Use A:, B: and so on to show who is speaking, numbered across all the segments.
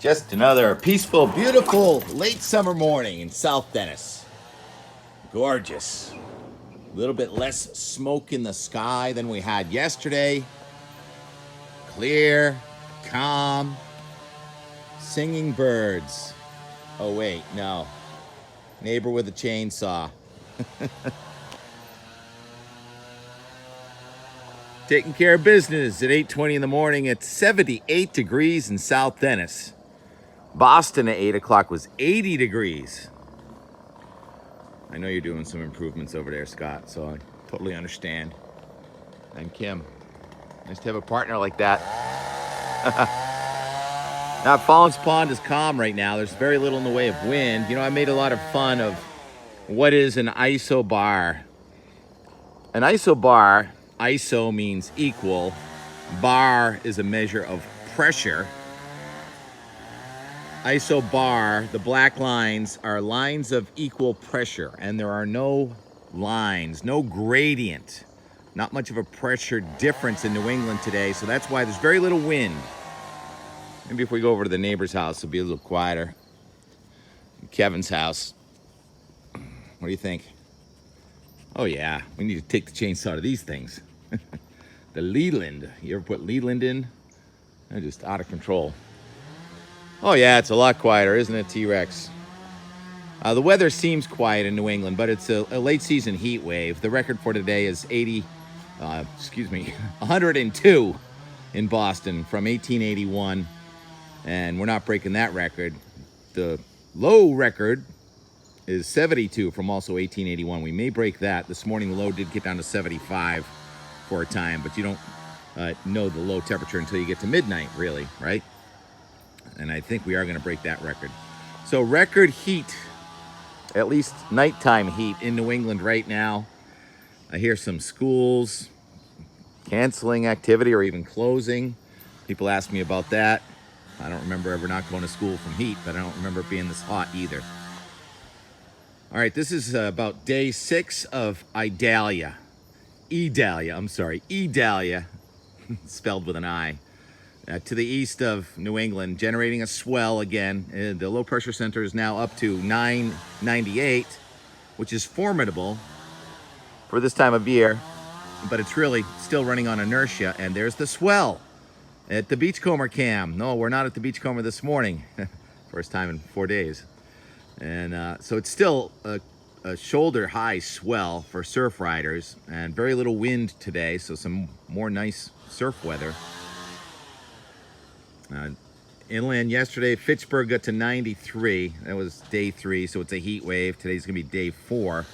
A: Just another peaceful, beautiful late summer morning in South Dennis. Gorgeous. A little bit less smoke in the sky than we had yesterday. Clear, calm, singing birds. Oh, wait, no. Neighbor with a chainsaw. Taking care of business at 8:20 in the morning at 78 degrees in South Dennis. Boston at 8 o'clock was 80 degrees. I know you're doing some improvements over there, Scott, so I totally understand. And Kim, nice to have a partner like that. Now, Fallings Pond is calm right now. There's very little in the way of wind. You know, I made a lot of fun of what is an isobar. An isobar, iso means equal. Bar is a measure of pressure. Isobar, the black lines are lines of equal pressure, and there are no lines, no gradient. Not much of a pressure difference in New England today, so that's why there's very little wind. Maybe if we go over to the neighbor's house, it'll be a little quieter. Kevin's house. What do you think? Oh yeah, we need to take the chainsaw to these things. The Leland. You ever put Leland in? They're just out of control. Oh yeah, it's a lot quieter, isn't it, T-Rex? The weather seems quiet in New England, but it's a late season heat wave. The record for today is 102 in Boston from 1881. And we're not breaking that record. The low record is 72 from also 1881. We may break that. This morning the low did get down to 75 for a time, but you don't know the low temperature until you get to midnight, really, right? And I think we are going to break that record. So record heat, at least nighttime heat in New England right now. I hear some schools canceling activity or even closing. People ask me about that. I don't remember ever not going to school from heat, but I don't remember it being this hot either. All right, this is about day 6 of Idalia. Idalia, spelled with an I. To the east of New England, generating a swell again. The low pressure center is now up to 998, which is formidable for this time of year, but it's really still running on inertia, and there's the swell at the Beachcomber cam. No, we're not at the Beachcomber this morning. First time in 4 days. And so it's still a shoulder high swell for surf riders, and very little wind today, so some more nice surf weather. Inland yesterday, Fitchburg got to 93. That was day 3, so it's a heat wave. Today's gonna be day 4.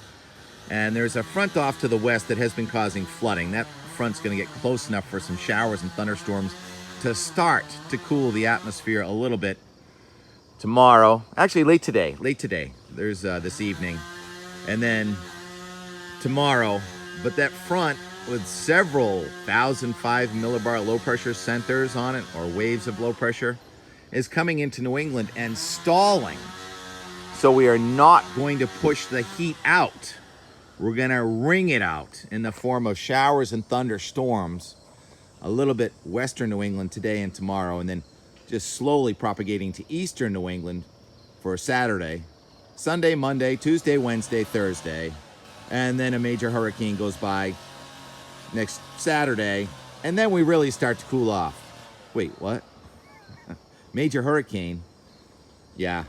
A: And there's a front off to the west that has been causing flooding. That front's gonna get close enough for some showers and thunderstorms to start to cool the atmosphere a little bit tomorrow. Actually, late today. There's this evening. And then tomorrow, but that front with several 1,005 millibar low pressure centers on it, or waves of low pressure, is coming into New England and stalling. So we are not going to push the heat out. We're gonna wring it out in the form of showers and thunderstorms a little bit western New England today and tomorrow, and then just slowly propagating to eastern New England for Saturday, Sunday, Monday, Tuesday, Wednesday, Thursday, and then a major hurricane goes by next Saturday, and then we really start to cool off. Wait, what? Major hurricane? Yeah,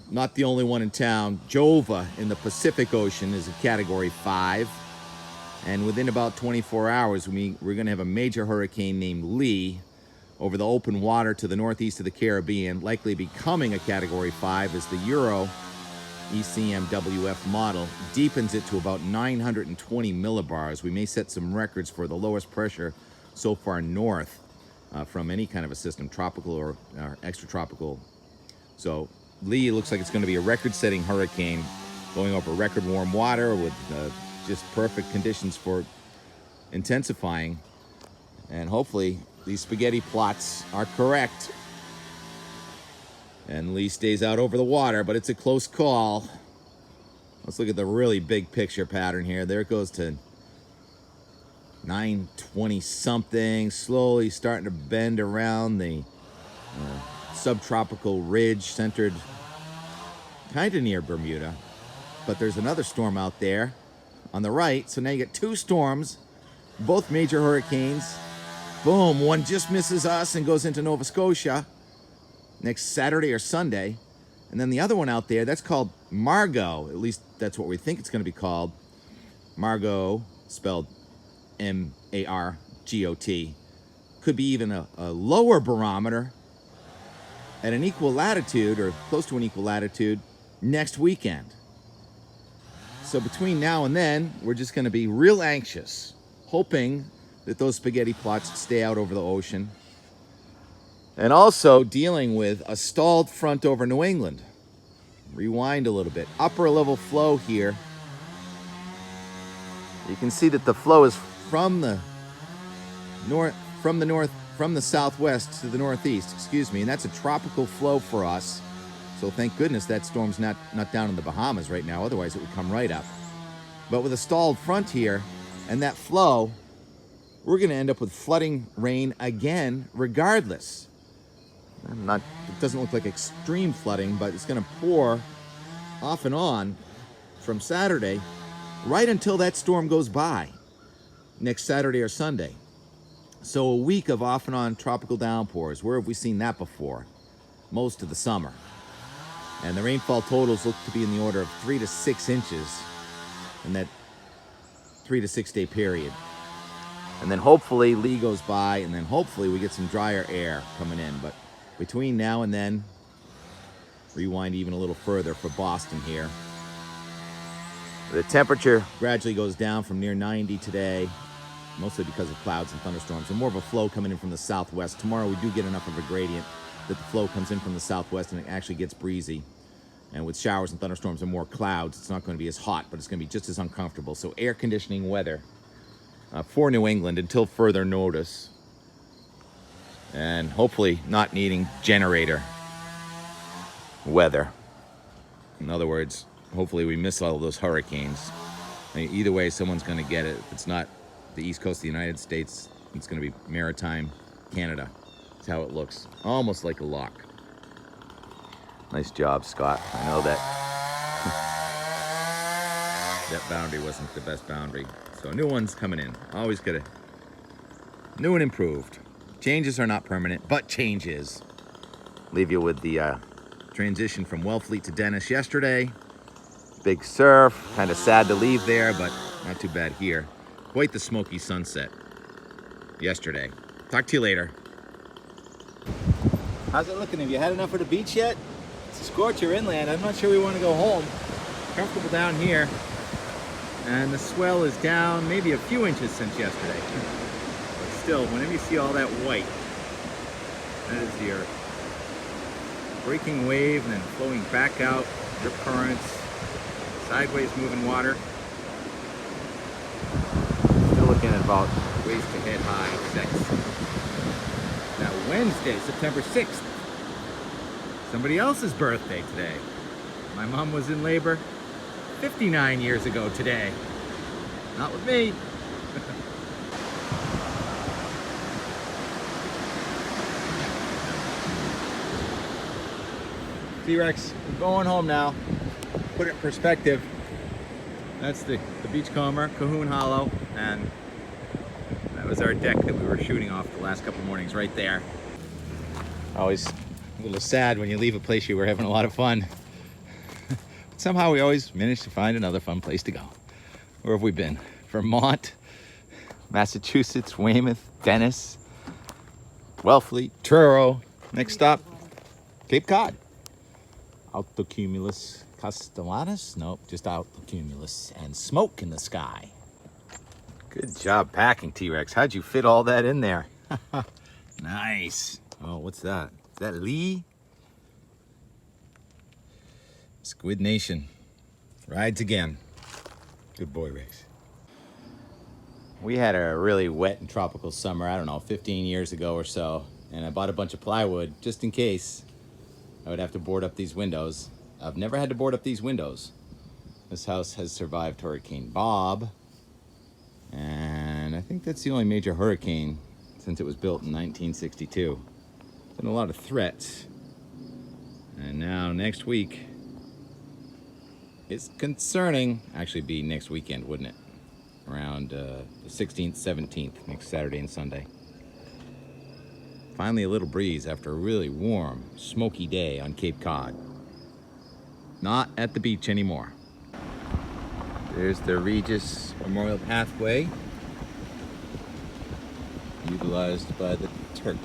A: not the only one in town. Jova in the Pacific Ocean is a Category 5. And within about 24 hours, we're going to have a major hurricane named Lee over the open water to the northeast of the Caribbean, likely becoming a Category 5 as the Euro ECMWF model deepens it to about 920 millibars. We may set some records for the lowest pressure so far north from any kind of a system, tropical or extratropical. So Lee looks like it's going to be a record-setting hurricane going over record warm water with just perfect conditions for intensifying. And hopefully these spaghetti plots are correct and Lee stays out over the water, but it's a close call. Let's look at the really big picture pattern here. There it goes to 920 something, slowly starting to bend around the subtropical ridge centered kind of near Bermuda. But there's another storm out there on the right. So now you get two storms, both major hurricanes. Boom, one just misses us and goes into Nova Scotia next Saturday or Sunday. And then the other one out there, that's called Margot. At least that's what we think it's going to be called. Margot, spelled M-A-R-G-O-T. Could be even a lower barometer at an equal latitude or close to an equal latitude next weekend. So between now and then, we're just going to be real anxious, hoping that those spaghetti plots stay out over the ocean. And also dealing with a stalled front over New England. Rewind a little bit. Upper level flow here. You can see that the flow is from the southwest to the northeast, and that's a tropical flow for us. So thank goodness that storm's not down in the Bahamas right now, otherwise it would come right up. But with a stalled front here and that flow, we're going to end up with flooding rain again regardless. It doesn't look like extreme flooding, but it's going to pour off and on from Saturday right until that storm goes by next Saturday or Sunday. So a week of off and on tropical downpours. Where have we seen that before? Most of the summer. And the rainfall totals look to be in the order of 3 to 6 inches in that 3 to 6 day period. And then hopefully Lee goes by, and then hopefully we get some drier air coming in. But between now and then, rewind even a little further for Boston here. The temperature gradually goes down from near 90 today, mostly because of clouds and thunderstorms, and more of a flow coming in from the southwest. Tomorrow we do get enough of a gradient that the flow comes in from the southwest and it actually gets breezy. And with showers and thunderstorms and more clouds, it's not going to be as hot, but it's going to be just as uncomfortable. So air conditioning weather for New England until further notice. And hopefully not needing generator weather. In other words, hopefully we miss all of those hurricanes. I mean, either way, someone's going to get it. If it's not the east coast of the United States, it's going to be maritime Canada. That's how it looks. Almost like a lock. Nice job, Scott. I know that that boundary wasn't the best boundary. So new one's coming in. Always gotta new and improved. Changes are not permanent, but changes. Leave you with the transition from Wellfleet to Dennis yesterday. Big surf. Kind of sad to leave there, but not too bad here. Quite the smoky sunset yesterday. Talk to you later. How's it looking? Have you had enough of the beach yet? It's a scorcher inland. I'm not sure we want to go home. Comfortable down here. And the swell is down maybe a few inches since yesterday. But still, whenever you see all that white, that is your breaking wave and then flowing back out, rip currents, sideways moving water. Still looking at about waist to head high 6. Now Wednesday, September 6th. Somebody else's birthday today. My mom was in labor 59 years ago today. Not with me. T-Rex, we're going home now. Put it in perspective. That's the beachcomber, Cahoon Hollow, and that was our deck that we were shooting off the last couple mornings right there. Always a little sad when you leave a place you were having a lot of fun. But somehow we always manage to find another fun place to go. Where have we been? Vermont, Massachusetts, Weymouth, Dennis, Wellfleet, Truro. Next stop, Cape Cod. Altocumulus Castellanos? Nope, just Altocumulus. And smoke in the sky. Good job packing, T-Rex. How'd you fit all that in there? Nice. Oh, what's that? Is that Lee? Squid Nation. Rides again. Good boy, Rex. We had a really wet and tropical summer, I don't know, 15 years ago or so. And I bought a bunch of plywood just in case I would have to board up these windows. I've never had to board up these windows. This house has survived Hurricane Bob. And I think that's the only major hurricane since it was built in 1962. Been a lot of threats, And now next week is concerning. Actually, be next weekend, wouldn't it? Around the 16th, 17th, next Saturday and Sunday. Finally a little breeze after a really warm, smoky day on Cape Cod. Not at the beach anymore. There's the Regis Memorial Pathway, utilized by the turkeys.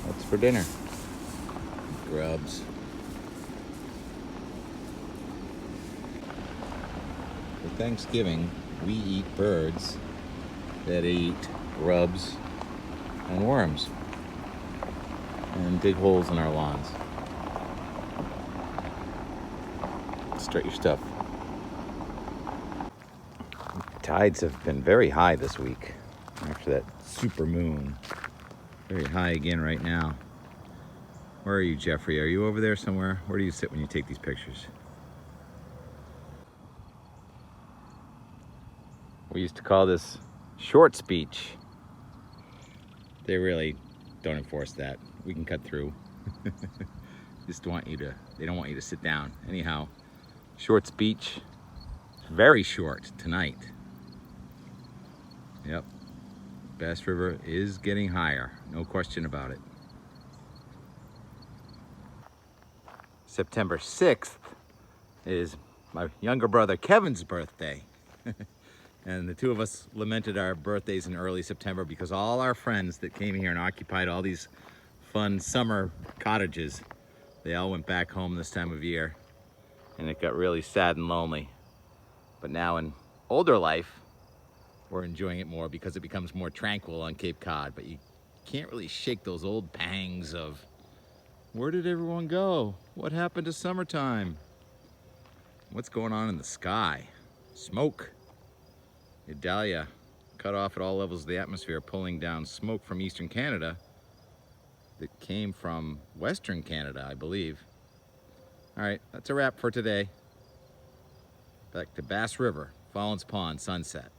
A: What's for dinner? Grubs. For Thanksgiving, we eat birds that eat grubs and worms and dig holes in our lawns. Start your stuff. Tides have been very high this week after that super moon. Very high again right now. Where are you, Jeffrey? Are you over there somewhere? Where do you sit when you take these pictures? We used to call this short speech. They really don't enforce that. We can cut through. They don't want you to sit down. Anyhow, short speech, very short tonight. Yep, Bass River is getting higher, no question about it. September 6th is my younger brother Kevin's birthday. And the two of us lamented our birthdays in early September because all our friends that came here and occupied all these fun summer cottages, they all went back home this time of year, and it got really sad and lonely. But now in older life, we're enjoying it more because it becomes more tranquil on Cape Cod, but you can't really shake those old pangs of, where did everyone go? What happened to summertime? What's going on in the sky? Smoke. Idalia cut off at all levels of the atmosphere, pulling down smoke from eastern Canada that came from western Canada, I believe. All right, that's a wrap for today. Back to Bass River, Fallons Pond, sunset.